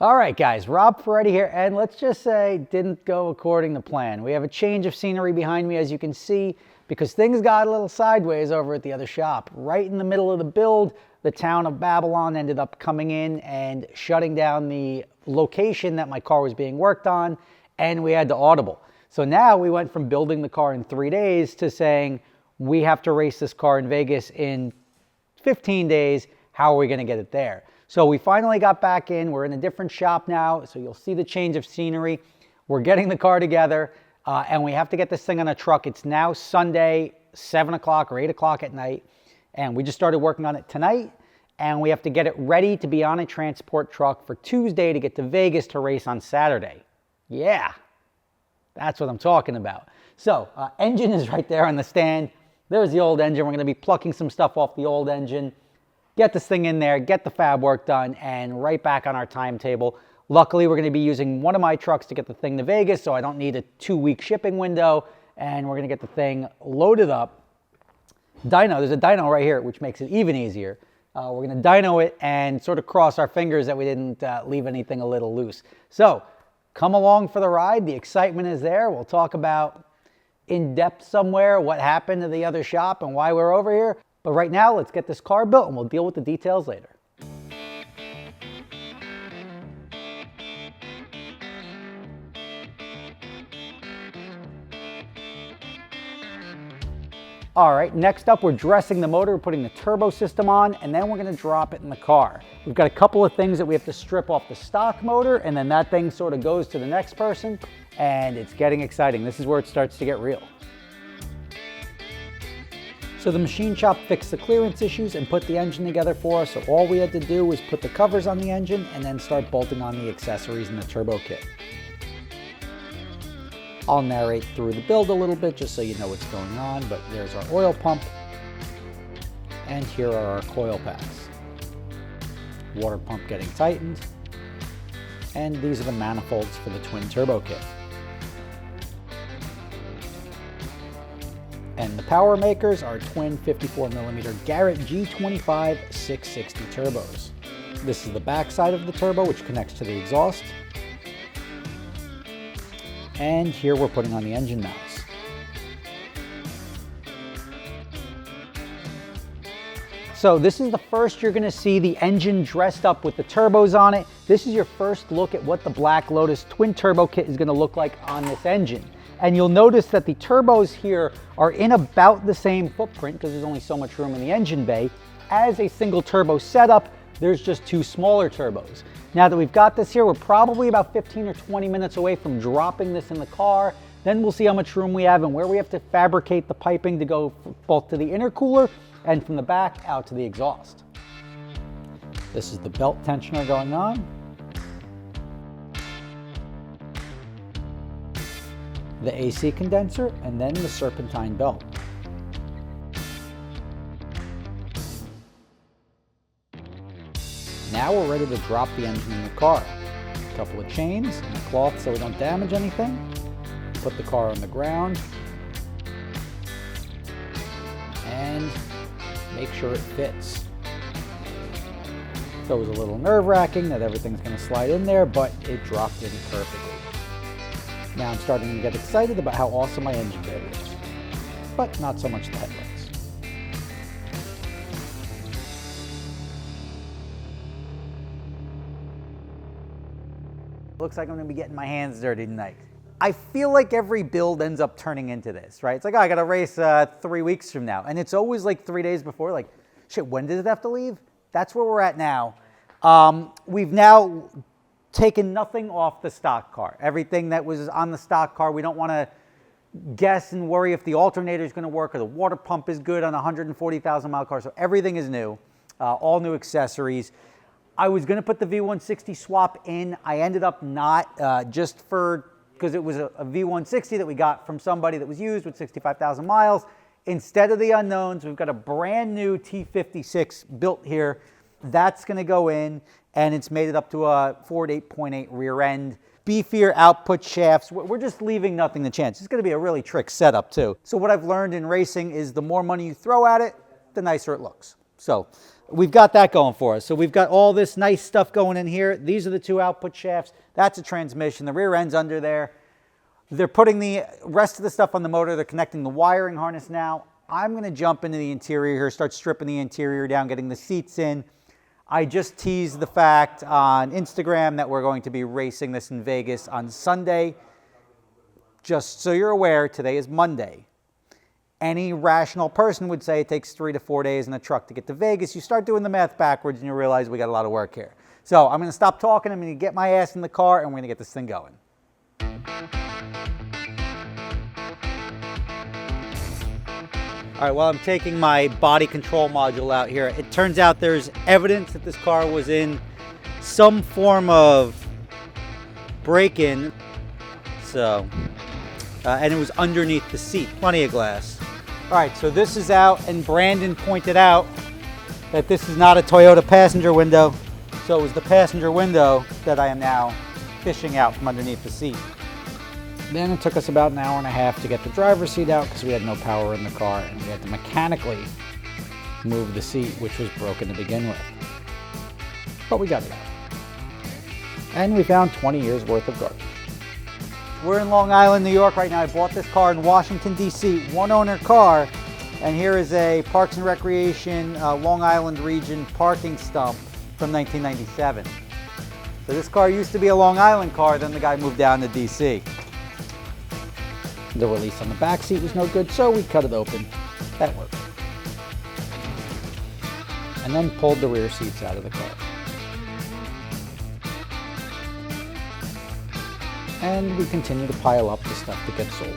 All right, guys, Rob Ferretti here, and let's just say didn't go according to plan. We have a change of scenery behind me, as you can see, because things got a little sideways over at the other shop. Right in the middle of the build, the town of Babylon ended up coming in and shutting down the location that my car was being worked on, and we had to audible. So now we went from building the car in 3 days to saying we have to race this car in Vegas in 15 days. How are we going to get it there? So we finally got back in. We're in a different shop now, so you'll see the change of scenery. We're getting the car together, and we have to get this thing on a truck. It's now Sunday, 7 o'clock or 8 o'clock at night, and we just started working on it tonight, and we have to get it ready to be on a transport truck for Tuesday to get to Vegas to race on Saturday. Yeah, that's what I'm talking about. So engine is right there on the stand. There's the old engine. We're going to be plucking some stuff off the old engine, get this thing in there, get the fab work done, and right back on our timetable. Luckily, we're going to be using one of my trucks to get the thing to Vegas, so I don't need a 2-week shipping window, and we're going to get the thing loaded up. There's a dyno right here, which makes it even easier. We're going to dyno it and sort of cross our fingers that we didn't leave anything a little loose. So come along for the ride. The excitement is there. We'll talk about in depth somewhere what happened to the other shop and why we're over here. But right now, let's get this car built and we'll deal with the details later. All right, next up, we're dressing the motor, putting the turbo system on, and then we're gonna drop it in the car. We've got a couple of things that we have to strip off the stock motor, and then that thing sort of goes to the next person, and it's getting exciting. This is where it starts to get real. So the machine shop fixed the clearance issues and put the engine together for us, so all we had to do was put the covers on the engine and then start bolting on the accessories in the turbo kit. I'll narrate through the build a little bit just so you know what's going on, but there's our oil pump, and here are our coil packs. Water pump getting tightened, and these are the manifolds for the twin turbo kit. And the power makers are twin 54mm Garrett G25 660 turbos. This is the back side of the turbo, which connects to the exhaust. And here we're putting on the engine mounts. So this is the first you're going to see the engine dressed up with the turbos on it. This is your first look at what the Black Lotus twin turbo kit is going to look like on this engine. And you'll notice that the turbos here are in about the same footprint because there's only so much room in the engine bay. As a single turbo setup, there's just 2 smaller turbos. Now that we've got this here, we're probably about 15 or 20 minutes away from dropping this in the car. Then we'll see how much room we have and where we have to fabricate the piping to go both to the intercooler and from the back out to the exhaust. This is the belt tensioner going on. The AC condenser, and then the serpentine belt. Now we're ready to drop the engine in the car. A couple of chains and a cloth so we don't damage anything. Put the car on the ground. And make sure it fits. So it was a little nerve-wracking that everything's going to slide in there, but it dropped in perfectly. Now I'm starting to get excited about how awesome my engine bay is, but not so much the headlights. Looks like I'm gonna be getting my hands dirty tonight. I feel like every build ends up turning into this, right? It's like, oh, I gotta race 3 weeks from now. And it's always like 3 days before, like, shit, when did it have to leave? That's where we're at now. We've now taken nothing off the stock car. Everything that was on the stock car, we don't wanna guess and worry if the alternator is gonna work or the water pump is good on a 140,000 mile car. So everything is new, all new accessories. I was going to put the V160 swap in. I ended up not, because it was a V160 that we got from somebody that was used with 65,000 miles. Instead of the unknowns, we've got a brand new T56 built here. That's going to go in, and it's made it up to a Ford 8.8 rear end. Beefier output shafts. We're just leaving nothing to chance. It's going to be a really trick setup too. So what I've learned in racing is the more money you throw at it, the nicer it looks. So we've got that going for us. So we've got all this nice stuff going in here. These are the 2 output shafts. That's a transmission. The rear end's under there. They're putting the rest of the stuff on the motor. They're connecting the wiring harness now. I'm going to jump into the interior here, start stripping the interior down, getting the seats in. I just teased the fact on Instagram that we're going to be racing this in Vegas on Sunday. Just so you're aware, today is Monday. Any rational person would say it takes 3 to 4 days in a truck to get to Vegas. You start doing the math backwards and you realize we got a lot of work here. So I'm going to stop talking. I'm going to get my ass in the car and we're going to get this thing going. All right, well, I'm taking my body control module out here. It turns out there's evidence that this car was in some form of break-in. So, and it was underneath the seat, plenty of glass. All right, so this is out, and Brandon pointed out that this is not a Toyota passenger window. So it was the passenger window that I am now fishing out from underneath the seat. Then it took us about an hour and a half to get the driver's seat out because we had no power in the car and we had to mechanically move the seat, which was broken to begin with. But we got it out. And we found 20 years worth of garbage. We're in Long Island, New York right now. I bought this car in Washington, D.C., one owner car. And here is a Parks and Recreation Long Island region parking stump from 1997. So this car used to be a Long Island car, then the guy moved down to D.C. The release on the back seat was no good, so we cut it open. That worked. And then pulled the rear seats out of the car. And we continue to pile up the stuff that gets sold.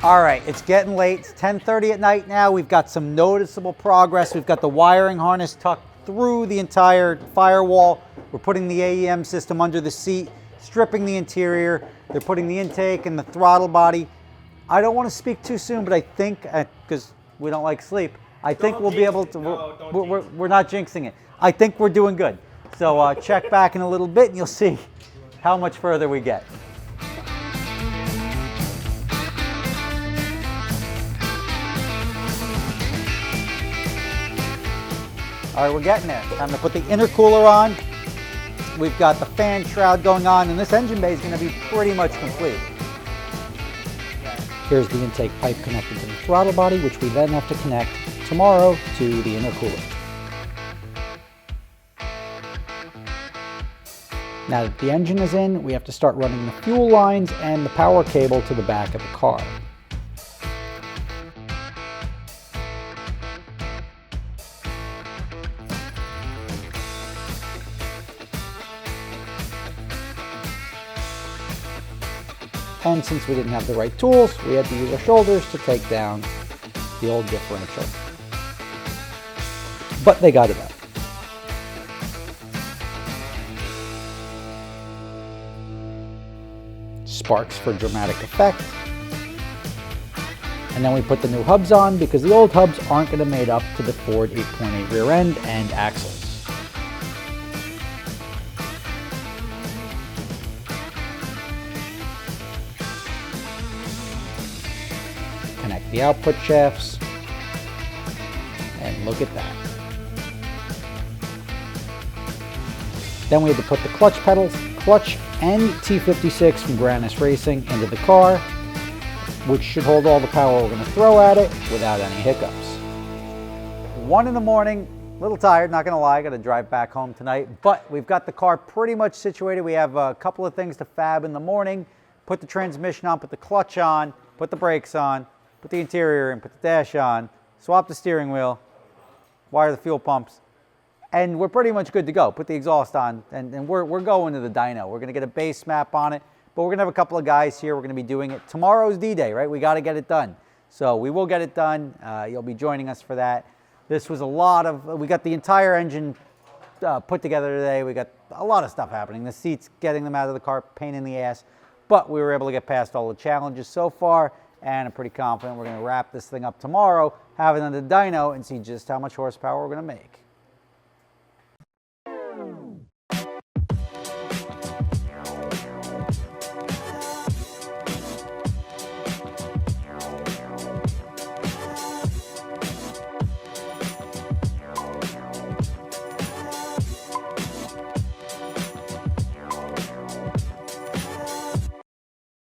All right, it's getting late. It's 10:30 at night now. We've got some noticeable progress. We've got the wiring harness tucked through the entire firewall. We're putting the AEM system under the seat, stripping the interior. They're putting the intake and the throttle body. I don't want to speak too soon, but I think, because we don't like sleep, I think we'll be able to, we're not jinxing it. I think we're doing good. So check back in a little bit and you'll see how much further we get. All right, we're getting there. Time to put the intercooler on. We've got the fan shroud going on, and this engine bay is going to be pretty much complete. Here's the intake pipe connected to the throttle body, which we then have to connect tomorrow to the intercooler. Now that the engine is in, we have to start running the fuel lines and the power cable to the back of the car. And since we didn't have the right tools, we had to use our shoulders to take down the old differential. But they got it out. Sparks for dramatic effect. And then we put the new hubs on because the old hubs aren't going to mate up to the Ford 8.8 rear end and axles. Connect the output shafts, and look at that. Then we had to put the clutch pedals, clutch and T56 from Granis Racing into the car, which should hold all the power we're going to throw at it without any hiccups. 1 in the morning, a little tired, not going to lie, got to drive back home tonight, but we've got the car pretty much situated. We have a couple of things to fab in the morning, put the transmission on, put the clutch on, put the brakes on, put the interior in, put the dash on, swap the steering wheel, wire the fuel pumps, and we're pretty much good to go. Put the exhaust on, and we're going to the dyno. We're going to get a base map on it, but we're going to have a couple of guys here. We're going to be doing it. Tomorrow's D-Day, right? We got to get it done. So we will get it done. You'll be joining us for that. This was a lot of, we got the entire engine put together today. We got a lot of stuff happening. The seats, getting them out of the car, pain in the ass, but we were able to get past all the challenges so far. And I'm pretty confident we're going to wrap this thing up tomorrow, have it on the dyno, and see just how much horsepower we're going to make.